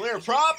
Clear prop.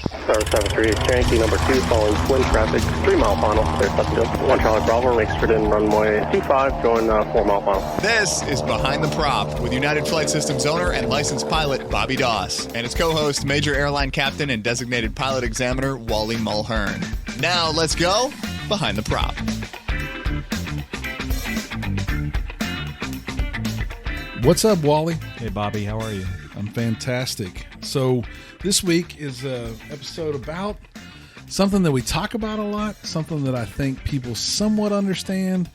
Star 73, Yankee number 2, following twin traffic, 3 mile final, clear Sutton. 1 Charlie Bravo, exit in runway 25, going 4 mile final. This is Behind the Prop with United Flight Systems owner and licensed pilot Bobby Doss and his co-host, Major Airline Captain and designated pilot examiner Wally Mulhern. Now let's go Behind the Prop. What's up, Wally? Hey, Bobby, how are you? I'm fantastic. So this week is an episode about something that we talk about a lot, something that I think people somewhat understand,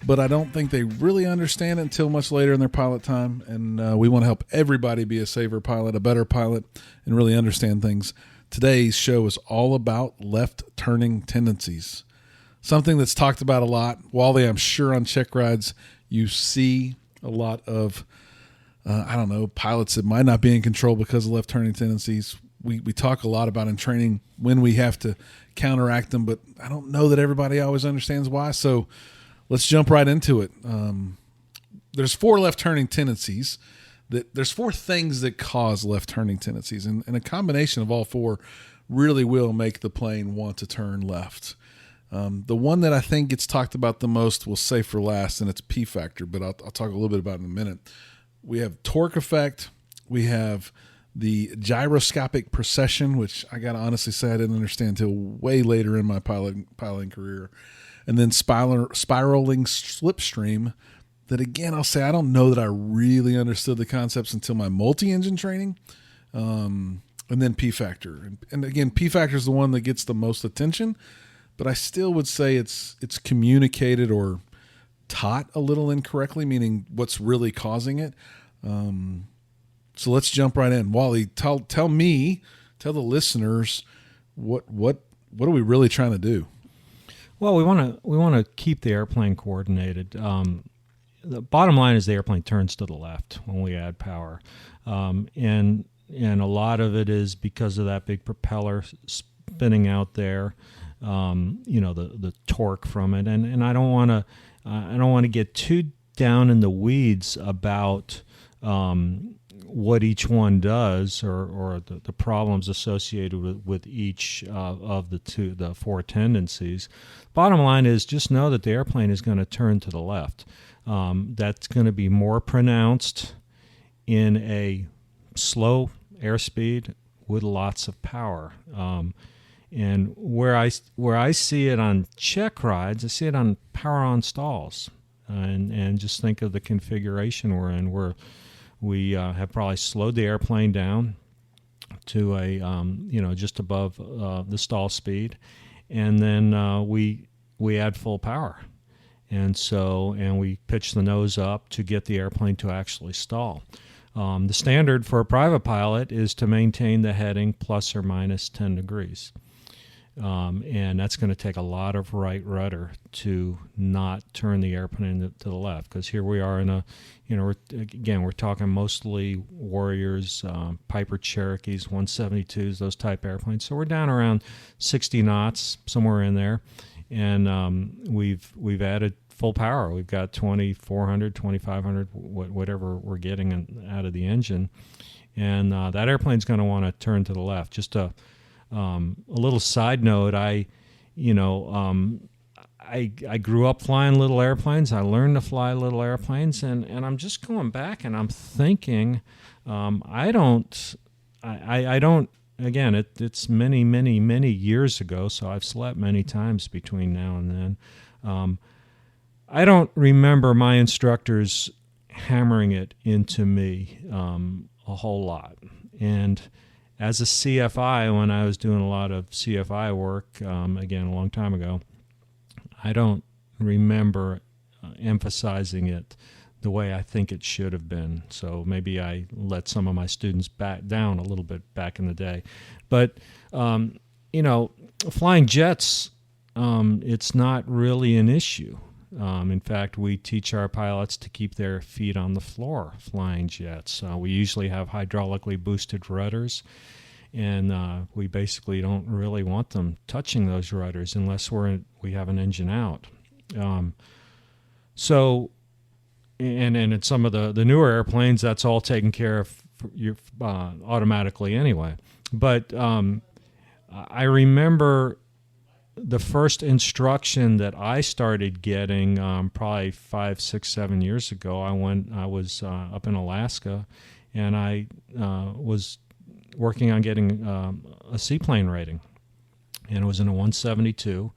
but I don't think they really understand it until much later in their pilot time. And we want to help everybody be a safer pilot, a better pilot, and really understand things. Today's show is all about left turning tendencies, something that's talked about a lot. Wally, I'm sure on check rides you see a lot of pilots that might not be in control because of left turning tendencies. We talk a lot about in training when we have to counteract them, but I don't know that everybody always understands why. So let's jump right into it. There's 4 left turning tendencies. There's 4 things that cause left turning tendencies, and a combination of all 4 really will make the plane want to turn left. The one that I think gets talked about the most we'll save for last, and it's P factor, but I'll talk a little bit about it in a minute. We have torque effect. We have the gyroscopic precession, which I got to honestly say I didn't understand until way later in my piloting career. And then spiraling slipstream that, again, I'll say I don't know that I really understood the concepts until my multi-engine training. And then P factor. And again, P factor is the one that gets the most attention, but I still would say it's communicated or taught a little incorrectly, meaning what's really causing it. So let's jump right in. Wally, tell the listeners what are we really trying to do? Well, we want to keep the airplane coordinated. The bottom line is the airplane turns to the left when we add power, and a lot of it is because of that big propeller spinning out there. The torque from it, and I don't want to get too down in the weeds about what each one does or the problems associated with each of the 4 tendencies. Bottom line is just know that the airplane is going to turn to the left. That's going to be more pronounced in a slow airspeed with lots of power. And where I see it on check rides, I see it on power on stalls, and just think of the configuration we're in, where we have probably slowed the airplane down to a just above the stall speed, and then we add full power, and we pitch the nose up to get the airplane to actually stall. The standard for a private pilot is to maintain the heading plus or minus 10 degrees. And that's going to take a lot of right rudder to not turn the airplane to the left, because here we are in we're talking mostly Warriors, Piper Cherokees, 172s, those type airplanes. So we're down around 60 knots, somewhere in there, and we've added full power. We've got 2,400, 2,500, whatever we're getting out of the engine, and that airplane's going to want to turn to the left. Just a little side note, I grew up flying little airplanes. I learned to fly little airplanes, and I'm just going back and I'm thinking, I don't, again, it's many, many, many years ago, so I've slept many times between now and then. I don't remember my instructors hammering it into me a whole lot. And as a CFI, when I was doing a lot of CFI work, again, a long time ago, I don't remember emphasizing it the way I think it should have been. So maybe I let some of my students back down a little bit back in the day. But, flying jets, it's not really an issue. In fact, we teach our pilots to keep their feet on the floor flying jets. We usually have hydraulically boosted rudders, and we basically don't really want them touching those rudders unless we have an engine out. So, and in some of the newer airplanes, that's all taken care of automatically anyway. But I remember the first instruction that I started getting probably 5, 6, 7 years ago. I was up in Alaska, and I was working on getting a seaplane rating, and it was in a 172,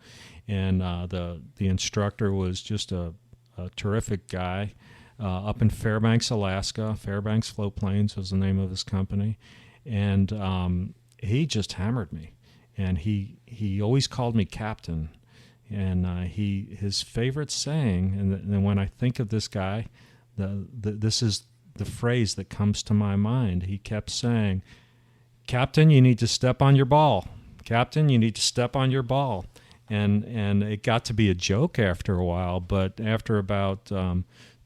and the instructor was just a terrific guy up in Fairbanks, Alaska. Fairbanks Float Planes was the name of his company, and he just hammered me. And he always called me captain, and his favorite saying, and when I think of this guy, this is the phrase that comes to my mind. He kept saying, "Captain, you need to step on your ball. Captain, you need to step on your ball." And it got to be a joke after a while, but after about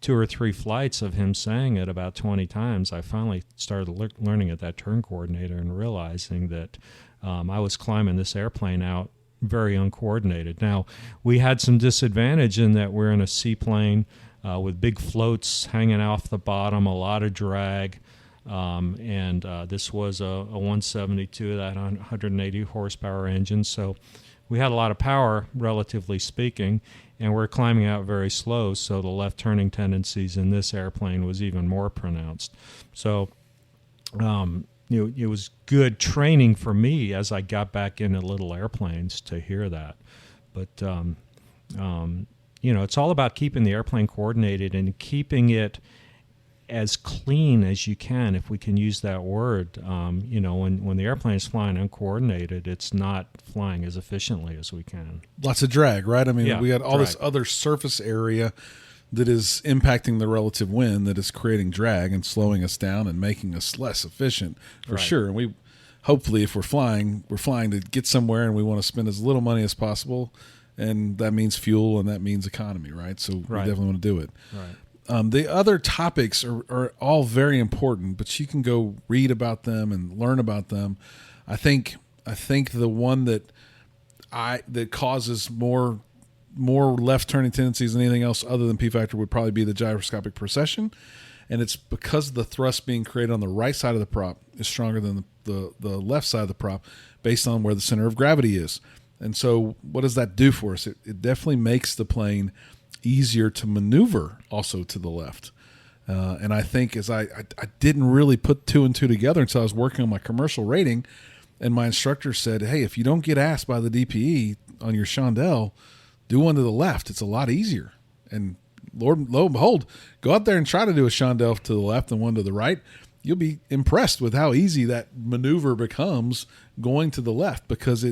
2 or 3 flights of him saying it about 20 times, I finally started learning at that turn coordinator and realizing that I was climbing this airplane out very uncoordinated. Now, we had some disadvantage in that we're in a seaplane with big floats hanging off the bottom, a lot of drag, and this was a 172, that 180 horsepower engine, so we had a lot of power, relatively speaking, and we're climbing out very slow, so the left turning tendencies in this airplane was even more pronounced. So it was good training for me as I got back into little airplanes to hear that. But, it's all about keeping the airplane coordinated and keeping it as clean as you can, if we can use that word. When the airplane is flying uncoordinated, it's not flying as efficiently as we can. Lots of drag, right? I mean, we got all drag. This other surface area that is impacting the relative wind, that is creating drag and slowing us down and making us less efficient, for sure. And we hopefully, if we're flying to get somewhere, and we want to spend as little money as possible, and that means fuel and that means economy, right? So we definitely want to do it. Right. The other topics are all very important, but you can go read about them and learn about them. I think the one that causes more left turning tendencies than anything else other than P factor would probably be the gyroscopic precession, and it's because the thrust being created on the right side of the prop is stronger than the left side of the prop, based on where the center of gravity is. And so what does that do for us? It definitely makes the plane easier to maneuver also to the left. And I think as I didn't really put 2 and 2 together until I was working on my commercial rating, and my instructor said, "Hey, if you don't get asked by the DPE on your chandelle, do one to the left. It's a lot easier." And lo and behold, go out there and try to do a chandelle to the left and one to the right. You'll be impressed with how easy that maneuver becomes going to the left, because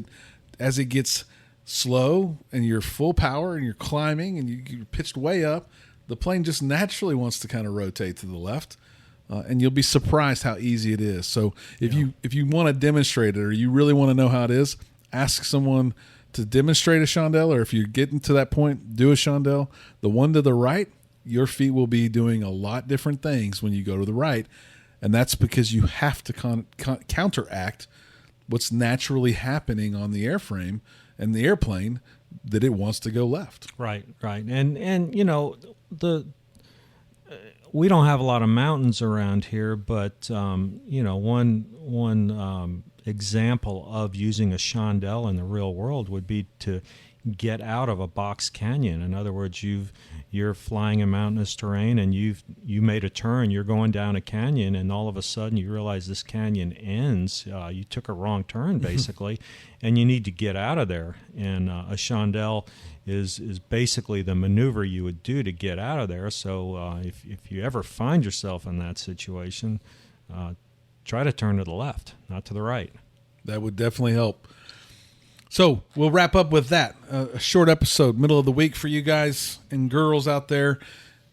as it gets slow and you're full power and you're climbing and you're pitched way up, the plane just naturally wants to kind of rotate to the left, and you'll be surprised how easy it is. So if you want to demonstrate it, or you really want to know how it is, ask someone to demonstrate a chandelle, or if you're getting to that point, do a chandelle. The one to the right, your feet will be doing a lot different things when you go to the right, and that's because you have to counteract what's naturally happening on the airframe and the airplane, that it wants to go left. Right. And we don't have a lot of mountains around here, but one example of using a chandelle in the real world would be to get out of a box canyon. In other words, you're flying in mountainous terrain, and you made a turn, you're going down a canyon, and all of a sudden you realize this canyon ends. You took a wrong turn, basically, and you need to get out of there. And a chandelle is basically the maneuver you would do to get out of there. So if you ever find yourself in that situation, try to turn to the left, not to the right. That would definitely help. So we'll wrap up with that. A short episode, middle of the week for you guys and girls out there.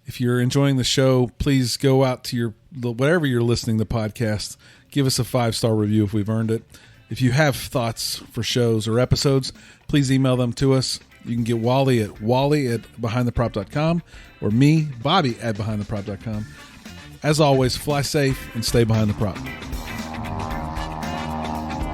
If you're enjoying the show, please go out to whatever you're listening to the podcast. Give us a 5-star review if we've earned it. If you have thoughts for shows or episodes, please email them to us. You can get Wally at behindtheprop.com, or me, Bobby, at behindtheprop.com. As always, fly safe and stay behind the prop.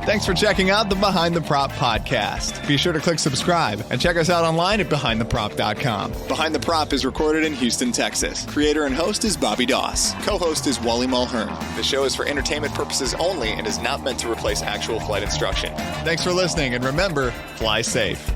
Thanks for checking out the Behind the Prop podcast. Be sure to click subscribe and check us out online at BehindTheProp.com. Behind the Prop is recorded in Houston, Texas. Creator and host is Bobby Doss. Co-host is Wally Mulhern. The show is for entertainment purposes only and is not meant to replace actual flight instruction. Thanks for listening, and remember, fly safe.